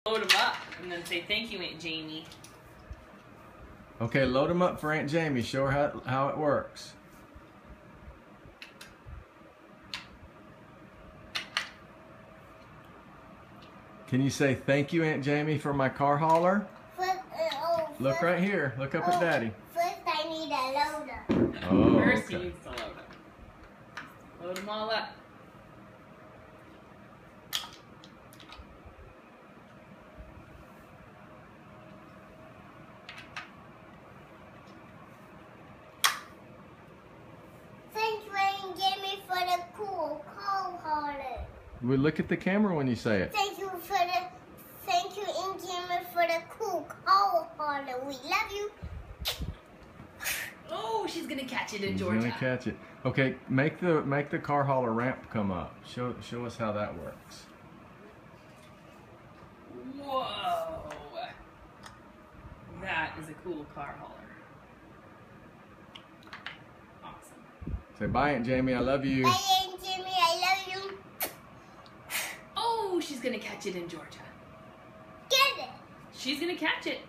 Load them up and then say thank you, Aunt Jamie. Okay, load them up for Aunt Jamie. Show her how it works. Can you say thank you, Aunt Jamie, for my car hauler? Look right here. Look up at Daddy. First, I need a loader. Oh, First, he okay. needs to load them. Load them all up. Thank you, Aunt Jamie, for the cool car hauler. We look at the camera when you say it. Thank you, Aunt Jamie, for the cool car hauler. We love you. Oh, she's gonna catch it in He's Georgia. gonna catch it. Okay, make the car hauler ramp come up. Show us how that works. Whoa! That is a cool car hauler. Awesome. Say bye, Aunt Jamie. I love you. Bye, Aunt Jamie. I love you. Oh, she's gonna catch it in Georgia. Get it. She's gonna catch it.